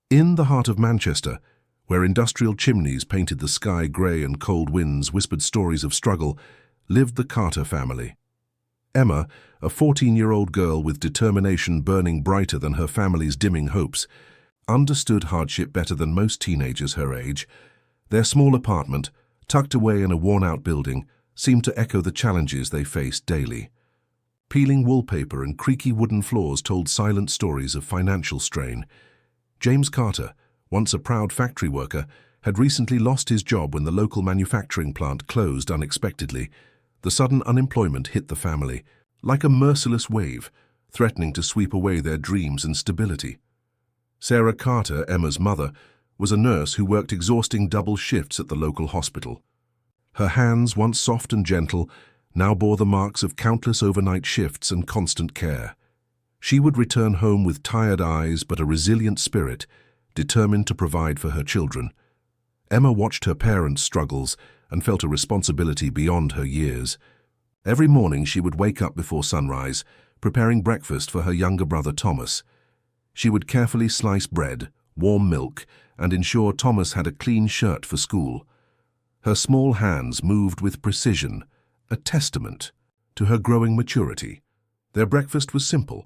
In the heart of Manchester, where industrial chimneys painted the sky grey and cold winds whispered stories of struggle, lived the Carter family. Emma, a 14-year-old girl with determination burning brighter than her family's dimming hopes, understood hardship better than most teenagers her age. Their small apartment, tucked away in a worn-out building, seemed to echo the challenges they faced daily. Peeling wallpaper and creaky wooden floors told silent stories of financial strain. James Carter, once a proud factory worker, had recently lost his job when the local manufacturing plant closed unexpectedly. The sudden unemployment hit the family, like a merciless wave, threatening to sweep away their dreams and stability. Sarah Carter, Emma's mother, was a nurse who worked exhausting double shifts at the local hospital. Her hands, once soft and gentle, now bore the marks of countless overnight shifts and constant care. She would return home with tired eyes but a resilient spirit, determined to provide for her children. Emma watched her parents' struggles and felt a responsibility beyond her years. Every morning she would wake up before sunrise, preparing breakfast for her younger brother Thomas. She would carefully slice bread, warm milk, and ensure Thomas had a clean shirt for school. Her small hands moved with precision, a testament to her growing maturity. Their breakfast was simple,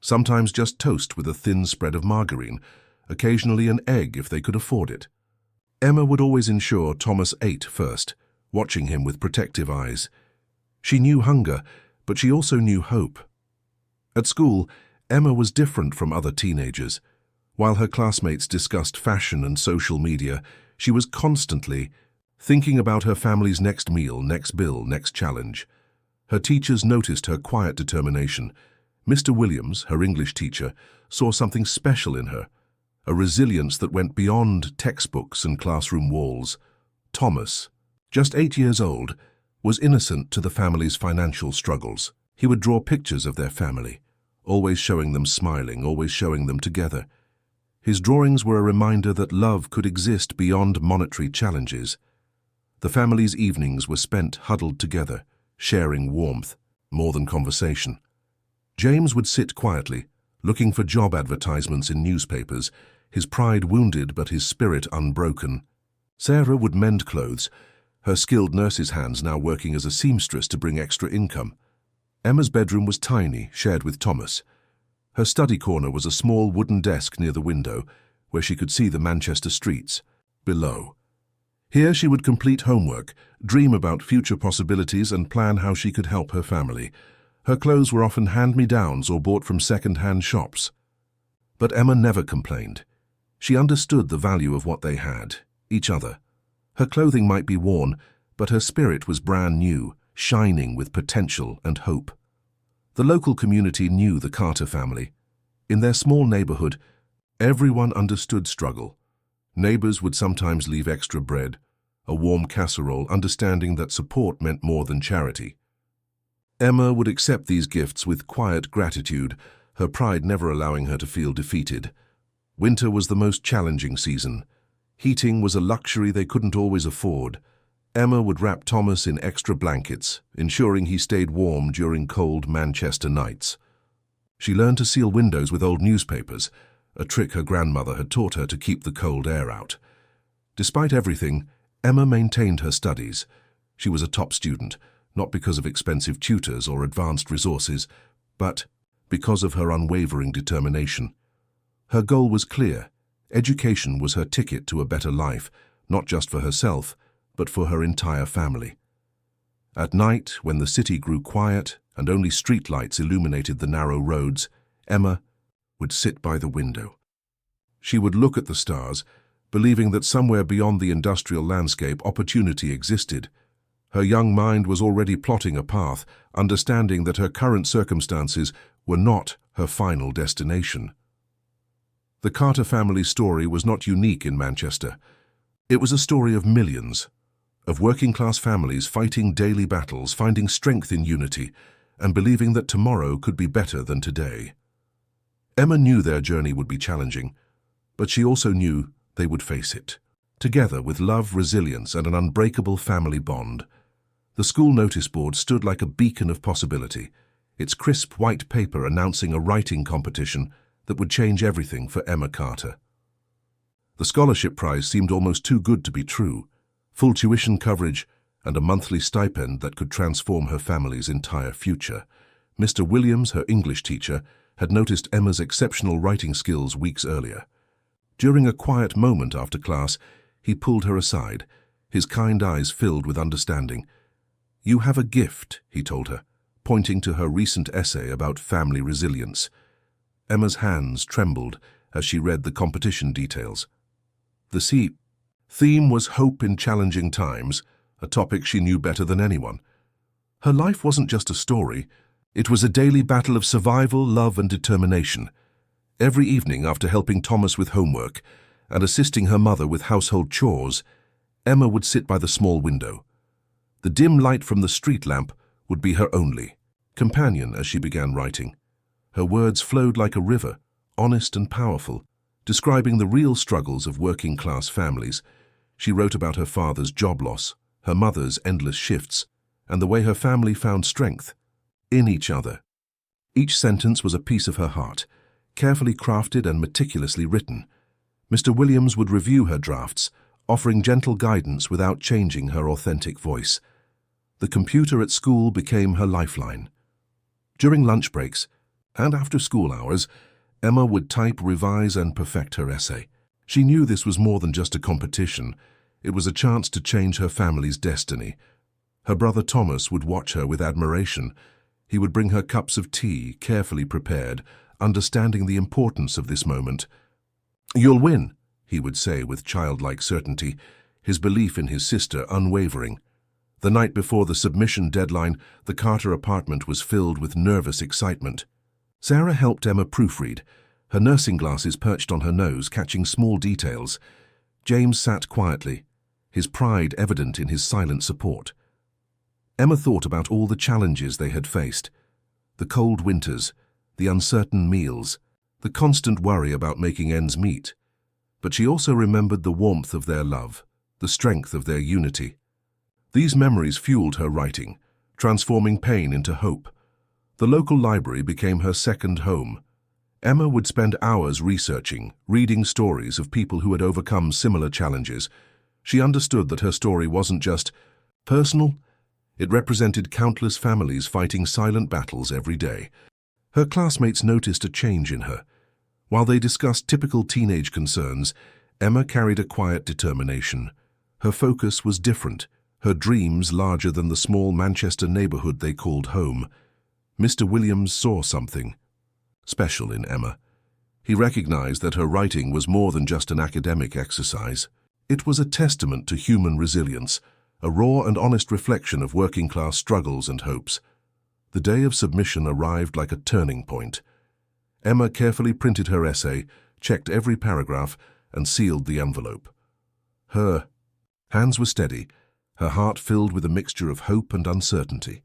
sometimes just toast with a thin spread of margarine, occasionally an egg if they could afford it. Emma would always ensure Thomas ate first, watching him with protective eyes. She knew hunger, but she also knew hope. At school, Emma was different from other teenagers. While her classmates discussed fashion and social media, she was constantly thinking about her family's next meal, next bill, next challenge. Her teachers noticed her quiet determination. Mr. Williams, her English teacher, saw something special in her, a resilience that went beyond textbooks and classroom walls. Thomas, just 8 years old, was innocent to the family's financial struggles. He would draw pictures of their family, always showing them smiling, always showing them together. His drawings were a reminder that love could exist beyond monetary challenges. The family's evenings were spent huddled together, sharing warmth, more than conversation. James would sit quietly, looking for job advertisements in newspapers, his pride wounded but his spirit unbroken. Sarah would mend clothes, her skilled nurse's hands now working as a seamstress to bring extra income. Emma's bedroom was tiny, shared with Thomas. Her study corner was a small wooden desk near the window, where she could see the Manchester streets below. Here she would complete homework, dream about future possibilities and plan how she could help her family. Her clothes were often hand-me-downs or bought from second-hand shops. But Emma never complained. She understood the value of what they had, each other. Her clothing might be worn, but her spirit was brand new, shining with potential and hope. The local community knew the Carter family. In their small neighborhood, everyone understood struggle. Neighbors would sometimes leave extra bread, a warm casserole, understanding that support meant more than charity. Emma would accept these gifts with quiet gratitude, her pride never allowing her to feel defeated. Winter was the most challenging season. Heating was a luxury they couldn't always afford. Emma would wrap Thomas in extra blankets, ensuring he stayed warm during cold Manchester nights. She learned to seal windows with old newspapers, a trick her grandmother had taught her to keep the cold air out. Despite everything, Emma maintained her studies. She was a top student, not because of expensive tutors or advanced resources, but because of her unwavering determination. Her goal was clear. Education was her ticket to a better life, not just for herself, but for her entire family. At night, when the city grew quiet and only streetlights illuminated the narrow roads, Emma would sit by the window. She would look at the stars, believing that somewhere beyond the industrial landscape opportunity existed. Her young mind was already plotting a path, understanding that her current circumstances were not her final destination. The Carter family story was not unique in Manchester. It was a story of millions, of working-class families fighting daily battles, finding strength in unity, and believing that tomorrow could be better than today. Emma knew their journey would be challenging, but she also knew they would face it, together with love, resilience, and an unbreakable family bond. The school notice board stood like a beacon of possibility, its crisp white paper announcing a writing competition that would change everything for Emma Carter. The scholarship prize seemed almost too good to be true. Full tuition coverage and a monthly stipend that could transform her family's entire future. Mr. Williams, her English teacher, had noticed Emma's exceptional writing skills weeks earlier. During a quiet moment after class, he pulled her aside, his kind eyes filled with understanding. "You have a gift," he told her, pointing to her recent essay about family resilience. Emma's hands trembled as she read the competition details. The theme was hope in challenging times, a topic she knew better than anyone. Her life wasn't just a story, it was a daily battle of survival, love, and determination. Every evening, after helping Thomas with homework and assisting her mother with household chores, Emma would sit by the small window. The dim light from the street lamp would be her only companion as she began writing. Her words flowed like a river, honest and powerful, describing the real struggles of working-class families. She wrote about her father's job loss, her mother's endless shifts, and the way her family found strength in each other. Each sentence was a piece of her heart, carefully crafted and meticulously written. Mr. Williams would review her drafts, offering gentle guidance without changing her authentic voice. The computer at school became her lifeline. During lunch breaks and after school hours, Emma would type, revise, and perfect her essay. She knew this was more than just a competition. It was a chance to change her family's destiny. Her brother Thomas would watch her with admiration. He would bring her cups of tea, carefully prepared, understanding the importance of this moment. "You'll win," he would say with childlike certainty, his belief in his sister unwavering. The night before the submission deadline, the Carter apartment was filled with nervous excitement. Sarah helped Emma proofread, her nursing glasses perched on her nose, catching small details. James sat quietly, his pride evident in his silent support. Emma thought about all the challenges they had faced. The cold winters, the uncertain meals, the constant worry about making ends meet. But she also remembered the warmth of their love, the strength of their unity. These memories fueled her writing, transforming pain into hope. The local library became her second home. Emma would spend hours researching, reading stories of people who had overcome similar challenges. She understood that her story wasn't just personal, it represented countless families fighting silent battles every day. Her classmates noticed a change in her. While they discussed typical teenage concerns, Emma carried a quiet determination. Her focus was different, her dreams larger than the small Manchester neighborhood they called home. Mr. Williams saw something special in Emma. He recognized that her writing was more than just an academic exercise. It was a testament to human resilience, a raw and honest reflection of working-class struggles and hopes. The day of submission arrived like a turning point. Emma carefully printed her essay, checked every paragraph, and sealed the envelope. Her hands were steady, her heart filled with a mixture of hope and uncertainty.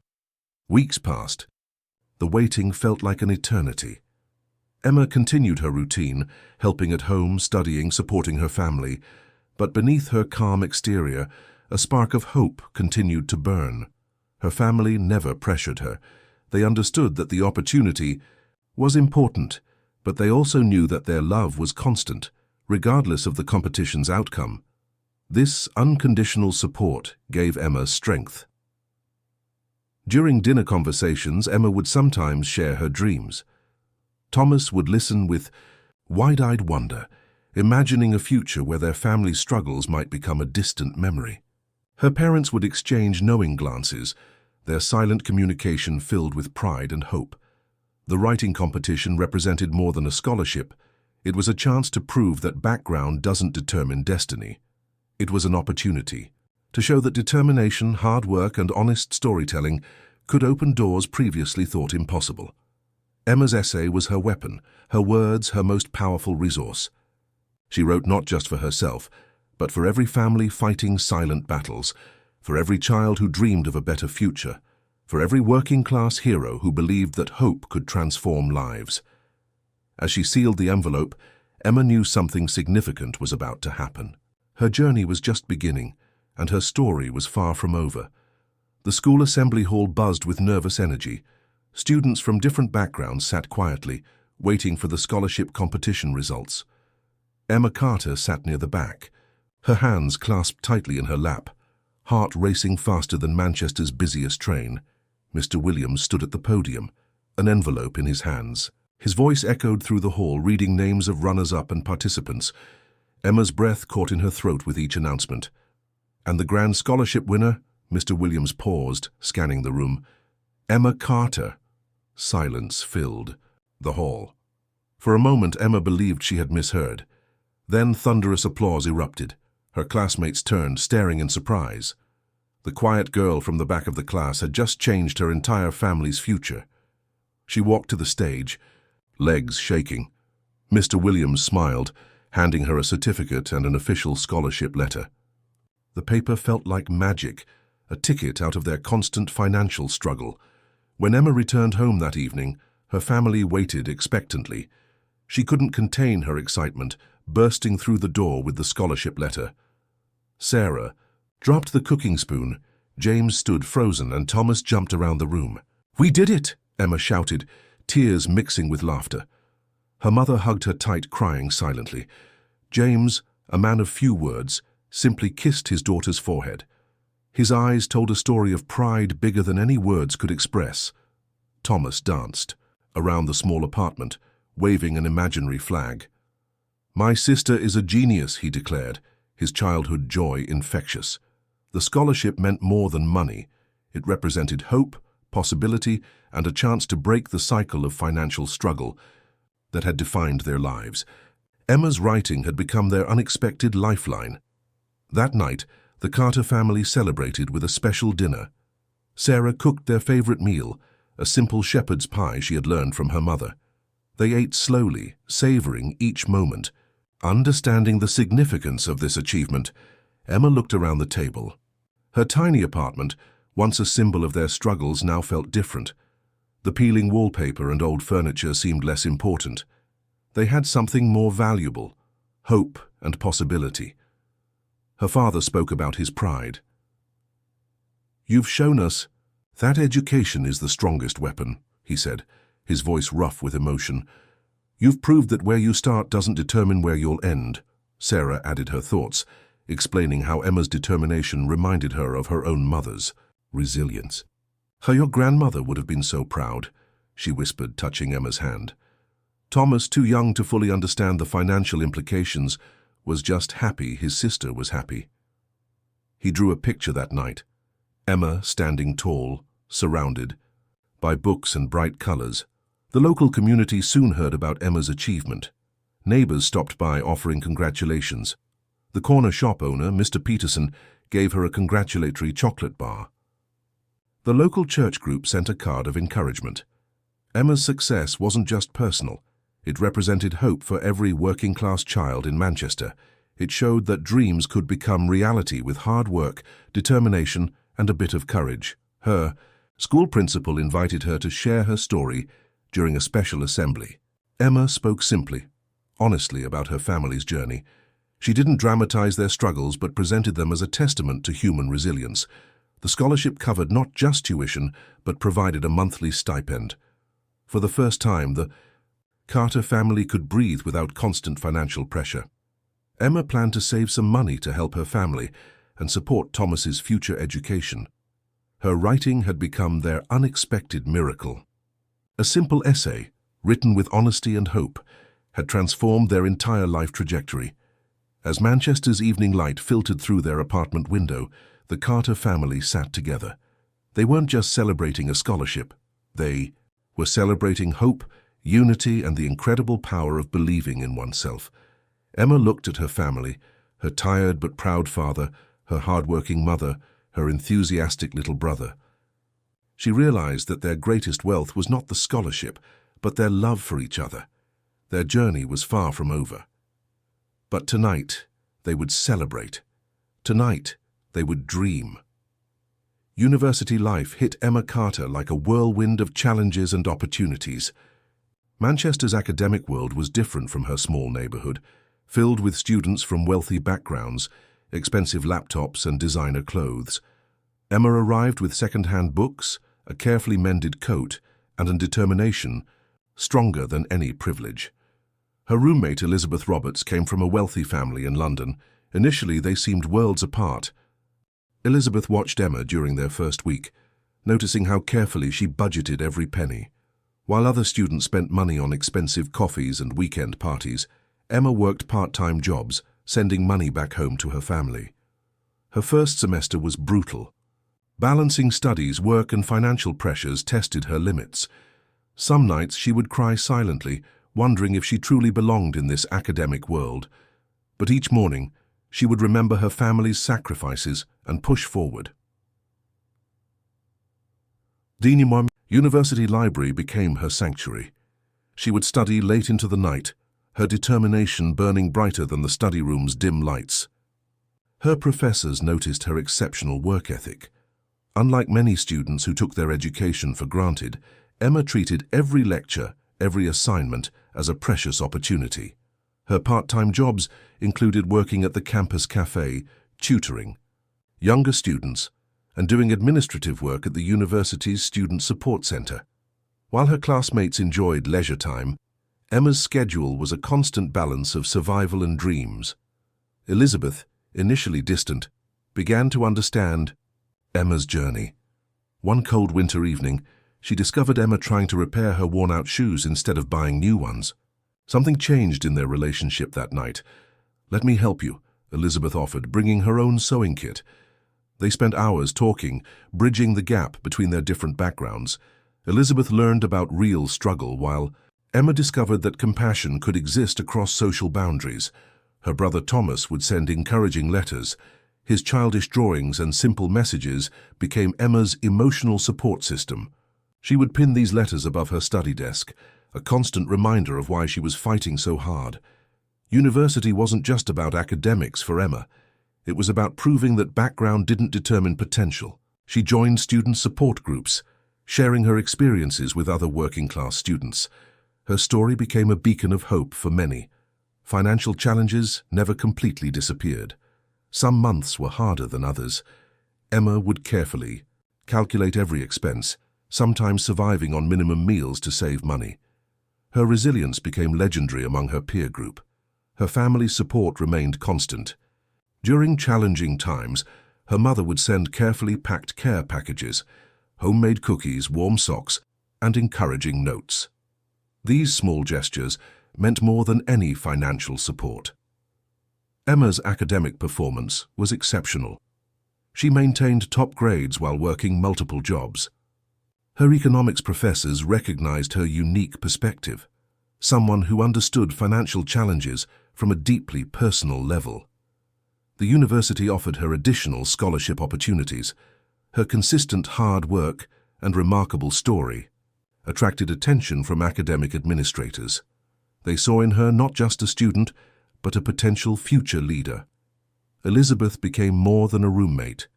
Weeks passed. The waiting felt like an eternity. Emma continued her routine, helping at home, studying, supporting her family. But beneath her calm exterior, a spark of hope continued to burn. Her family never pressured her. They understood that the opportunity was important, but they also knew that their love was constant, regardless of the competition's outcome. This unconditional support gave Emma strength. During dinner conversations, Emma would sometimes share her dreams. Thomas would listen with wide-eyed wonder, imagining a future where their family's struggles might become a distant memory. Her parents would exchange knowing glances, their silent communication filled with pride and hope. The writing competition represented more than a scholarship. It was a chance to prove that background doesn't determine destiny. It was an opportunity to show that determination, hard work, and honest storytelling could open doors previously thought impossible. Emma's essay was her weapon, her words her most powerful resource. She wrote not just for herself, but for every family fighting silent battles, for every child who dreamed of a better future, for every working-class hero who believed that hope could transform lives. As she sealed the envelope, Emma knew something significant was about to happen. Her journey was just beginning, and her story was far from over. The school assembly hall buzzed with nervous energy. Students from different backgrounds sat quietly, waiting for the scholarship competition results. Emma Carter sat near the back, her hands clasped tightly in her lap, heart racing faster than Manchester's busiest train. Mr. Williams stood at the podium, an envelope in his hands. His voice echoed through the hall, reading names of runners-up and participants. Emma's breath caught in her throat with each announcement. "And the grand scholarship winner?" Mr. Williams paused, scanning the room. "Emma Carter." Silence filled the hall. For a moment, Emma believed she had misheard. Then thunderous applause erupted. Her classmates turned, staring in surprise. The quiet girl from the back of the class had just changed her entire family's future. She walked to the stage, legs shaking. Mr. Williams smiled, handing her a certificate and an official scholarship letter. The paper felt like magic, a ticket out of their constant financial struggle. When Emma returned home that evening, her family waited expectantly. She couldn't contain her excitement, bursting through the door with the scholarship letter. Sarah dropped the cooking spoon. James stood frozen, and Thomas jumped around the room. "We did it!" Emma shouted, tears mixing with laughter. Her mother hugged her tight, crying silently. James, a man of few words, simply kissed his daughter's forehead. His eyes told a story of pride bigger than any words could express. Thomas danced around the small apartment, waving an imaginary flag. "My sister is a genius," he declared, his childhood joy infectious. The scholarship meant more than money. It represented hope, possibility, and a chance to break the cycle of financial struggle that had defined their lives. Emma's writing had become their unexpected lifeline. That night, the Carter family celebrated with a special dinner. Sarah cooked their favorite meal, a simple shepherd's pie she had learned from her mother. They ate slowly, savoring each moment. Understanding the significance of this achievement, Emma looked around the table. Her tiny apartment, once a symbol of their struggles, now felt different. The peeling wallpaper and old furniture seemed less important. They had something more valuable: hope and possibility. Her father spoke about his pride. "You've shown us that education is the strongest weapon," he said, his voice rough with emotion. "You've proved that where you start doesn't determine where you'll end." Sarah added her thoughts, explaining how Emma's determination reminded her of her own mother's resilience. "How your grandmother would have been so proud," she whispered, touching Emma's hand. Thomas, too young to fully understand the financial implications, was just happy his sister was happy. He drew a picture that night. Emma standing tall, surrounded by books and bright colors. The local community soon heard about Emma's achievement. Neighbors stopped by offering congratulations. The corner shop owner, Mr. Peterson, gave her a congratulatory chocolate bar. The local church group sent a card of encouragement. Emma's success wasn't just personal. It represented hope for every working-class child in Manchester. It showed that dreams could become reality with hard work, determination, and a bit of courage. Her school principal invited her to share her story during a special assembly. Emma spoke simply, honestly about her family's journey. She didn't dramatize their struggles, but presented them as a testament to human resilience. The scholarship covered not just tuition, but provided a monthly stipend. For the first time, the Carter family could breathe without constant financial pressure. Emma planned to save some money to help her family and support Thomas's future education. Her writing had become their unexpected miracle. A simple essay, written with honesty and hope, had transformed their entire life trajectory. As Manchester's evening light filtered through their apartment window, the Carter family sat together. They weren't just celebrating a scholarship. They were celebrating hope, unity, and the incredible power of believing in oneself. Emma looked at her family, her tired but proud father, her hard-working mother, her enthusiastic little brother. She realized that their greatest wealth was not the scholarship, but their love for each other. Their journey was far from over. But tonight, they would celebrate. Tonight, they would dream. University life hit Emma Carter like a whirlwind of challenges and opportunities. Manchester's academic world was different from her small neighborhood, filled with students from wealthy backgrounds, expensive laptops, and designer clothes. Emma arrived with second-hand books, a carefully mended coat, and a determination stronger than any privilege. Her roommate Elizabeth Roberts came from a wealthy family in London. Initially, they seemed worlds apart. Elizabeth watched Emma during their first week, noticing how carefully she budgeted every penny. While other students spent money on expensive coffees and weekend parties, Emma worked part-time jobs, sending money back home to her family. Her first semester was brutal. Balancing studies, work, and financial pressures tested her limits. Some nights she would cry silently, wondering if she truly belonged in this academic world. But each morning, she would remember her family's sacrifices and push forward. The university library became her sanctuary. She would study late into the night, her determination burning brighter than the study room's dim lights. Her professors noticed her exceptional work ethic. Unlike many students who took their education for granted, Emma treated every lecture, every assignment, as a precious opportunity. Her part-time jobs included working at the campus cafe, tutoring younger students, and doing administrative work at the university's Student Support Center. While her classmates enjoyed leisure time, Emma's schedule was a constant balance of survival and dreams. Elizabeth, initially distant, began to understand Emma's journey. One cold winter evening, she discovered Emma trying to repair her worn-out shoes instead of buying new ones. Something changed in their relationship that night. "Let me help you," Elizabeth offered, bringing her own sewing kit. They spent hours talking, bridging the gap between their different backgrounds. Elizabeth learned about real struggle, while Emma discovered that compassion could exist across social boundaries. Her brother Thomas would send encouraging letters. His childish drawings and simple messages became Emma's emotional support system. She would pin these letters above her study desk, a constant reminder of why she was fighting so hard. University wasn't just about academics for Emma. It was about proving that background didn't determine potential. She joined student support groups, sharing her experiences with other working-class students. Her story became a beacon of hope for many. Financial challenges never completely disappeared. Some months were harder than others. Emma would carefully calculate every expense, sometimes surviving on minimum meals to save money. Her resilience became legendary among her peer group. Her family's support remained constant. During challenging times, her mother would send carefully packed care packages, homemade cookies, warm socks, and encouraging notes. These small gestures meant more than any financial support. Emma's academic performance was exceptional. She maintained top grades while working multiple jobs. Her economics professors recognized her unique perspective, someone who understood financial challenges from a deeply personal level. The university offered her additional scholarship opportunities. Her consistent hard work and remarkable story attracted attention from academic administrators. They saw in her not just a student, but a potential future leader. Elizabeth became more than a roommate.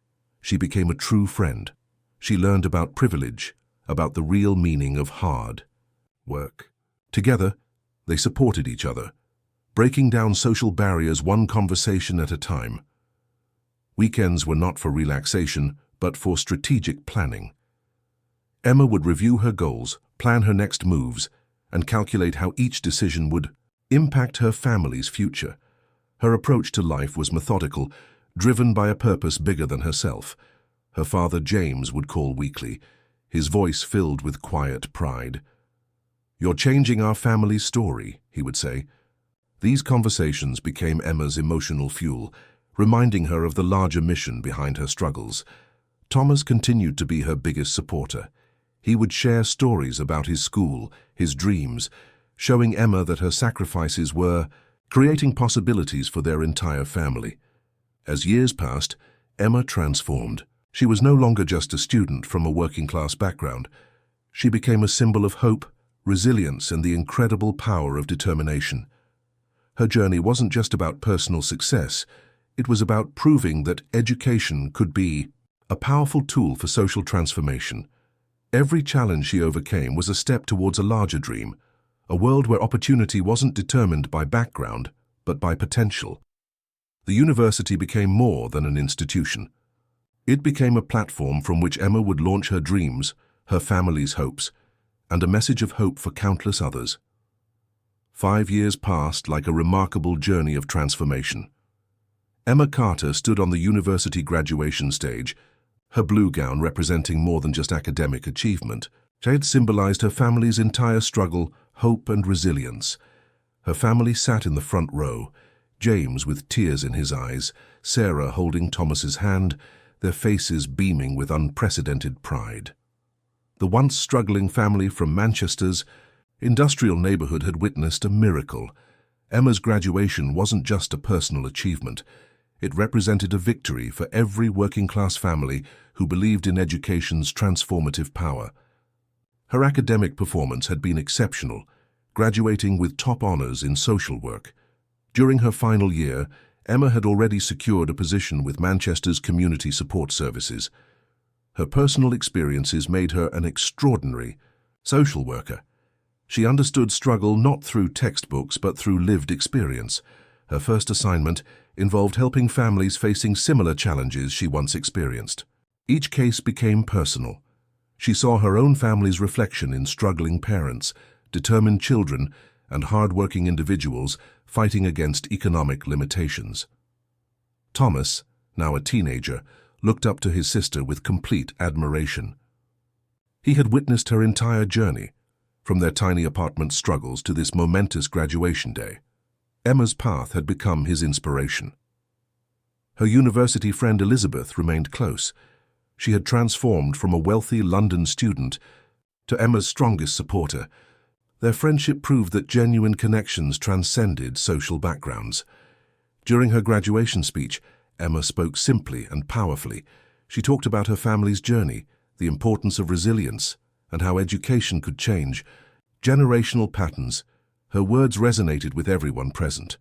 She became a true friend. She learned about privilege, about the real meaning of hard work. Together, they supported each other, breaking down social barriers one conversation at a time. Weekends were not for relaxation, but for strategic planning. Emma would review her goals, plan her next moves, and calculate how each decision would impact her family's future. Her approach to life was methodical, driven by a purpose bigger than herself. Her father James would call weekly, his voice filled with quiet pride. "You're changing our family's story," he would say. These conversations became Emma's emotional fuel, reminding her of the larger mission behind her struggles. Thomas continued to be her biggest supporter. He would share stories about his school, his dreams, showing Emma that her sacrifices were creating possibilities for their entire family. As years passed, Emma transformed. She was no longer just a student from a working-class background. She became a symbol of hope, resilience, and the incredible power of determination. Her journey wasn't just about personal success. It was about proving that education could be a powerful tool for social transformation. Every challenge she overcame was a step towards a larger dream, a world where opportunity wasn't determined by background, but by potential. The university became more than an institution. It became a platform from which Emma would launch her dreams, her family's hopes, and a message of hope for countless others. 5 years passed like a remarkable journey of transformation. Emma Carter stood on the university graduation stage, her blue gown representing more than just academic achievement. It symbolized her family's entire struggle, hope, and resilience. Her family sat in the front row, James with tears in his eyes, Sarah holding Thomas's hand, their faces beaming with unprecedented pride. The once struggling family from Manchester's industrial neighborhood had witnessed a miracle. Emma's graduation wasn't just a personal achievement. It represented a victory for every working-class family who believed in education's transformative power. Her academic performance had been exceptional, graduating with top honors in social work. During her final year, Emma had already secured a position with Manchester's Community Support Services. Her personal experiences made her an extraordinary social worker. She understood struggle not through textbooks but through lived experience. Her first assignment involved helping families facing similar challenges she once experienced. Each case became personal. She saw her own family's reflection in struggling parents, determined children, and hard-working individuals fighting against economic limitations. Thomas, now a teenager, looked up to his sister with complete admiration. He had witnessed her entire journey, from their tiny apartment struggles to this momentous graduation day. Emma's path had become his inspiration. Her university friend Elizabeth remained close. She had transformed from a wealthy London student to Emma's strongest supporter. Their friendship proved that genuine connections transcended social backgrounds. During her graduation speech, Emma spoke simply and powerfully. She talked about her family's journey, the importance of resilience, and how education could change generational patterns. Her words resonated with everyone present.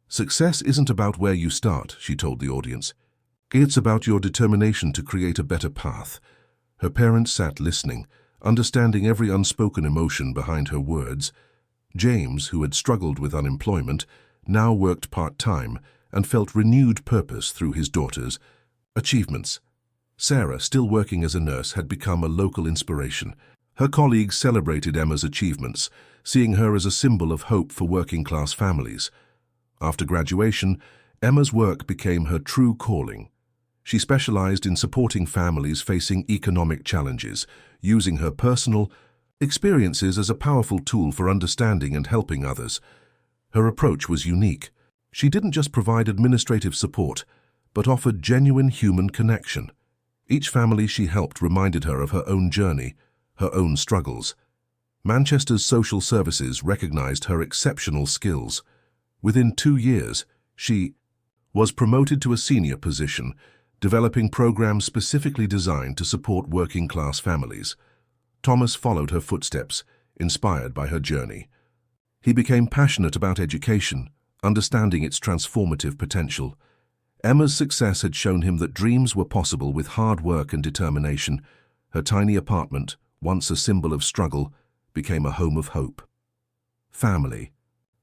Success isn't about where you start, she told the audience. It's about your determination to create a better path. Her parents sat listening, understanding every unspoken emotion behind her words. James, who had struggled with unemployment, now worked part-time and felt renewed purpose through his daughter's achievements. Sarah, still working as a nurse, had become a local inspiration. Her colleagues celebrated Emma's achievements, seeing her as a symbol of hope for working-class families. After graduation, Emma's work became her true calling. She specialized in supporting families facing economic challenges, using her personal experiences as a powerful tool for understanding and helping others. Her approach was unique. She didn't just provide administrative support, but offered genuine human connection. Each family she helped reminded her of her own journey, her own struggles. Manchester's social services recognized her exceptional skills. Within 2 years, she was promoted to a senior position, developing programs specifically designed to support working-class families. Thomas followed her footsteps, inspired by her journey. He became passionate about education, understanding its transformative potential. Emma's success had shown him that dreams were possible with hard work and determination. Her tiny apartment, once a symbol of struggle, became a home of hope. Family.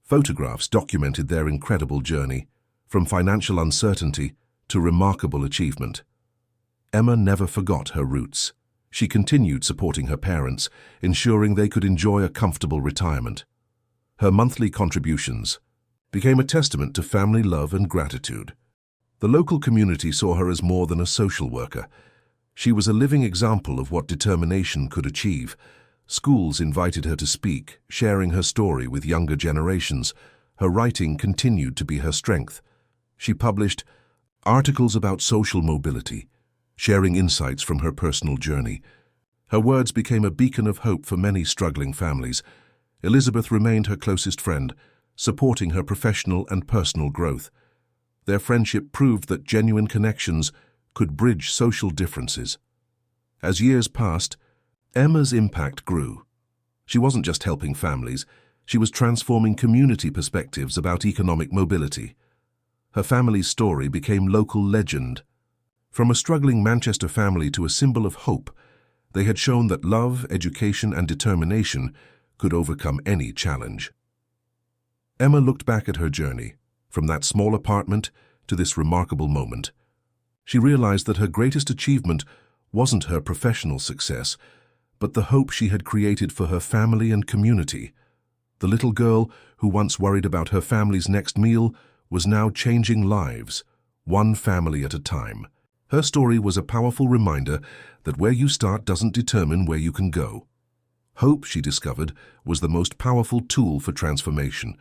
Photographs documented their incredible journey, from financial uncertainty to remarkable achievement. Emma never forgot her roots. She continued supporting her parents, ensuring they could enjoy a comfortable retirement. Her monthly contributions became a testament to family love and gratitude. The local community saw her as more than a social worker. She was a living example of what determination could achieve. Schools invited her to speak, sharing her story with younger generations. Her writing continued to be her strength. She published articles about social mobility, sharing insights from her personal journey. Her words became a beacon of hope for many struggling families. Elizabeth remained her closest friend, supporting her professional and personal growth. Their friendship proved that genuine connections could bridge social differences. As years passed, Emma's impact grew. She wasn't just helping families, she was transforming community perspectives about economic mobility. Her family's story became local legend. From a struggling Manchester family to a symbol of hope, they had shown that love, education, and determination could overcome any challenge. Emma looked back at her journey, from that small apartment to this remarkable moment. She realized that her greatest achievement wasn't her professional success, but the hope she had created for her family and community. The little girl, who once worried about her family's next meal, was now changing lives, one family at a time. Her story was a powerful reminder that where you start doesn't determine where you can go. Hope, she discovered, was the most powerful tool for transformation,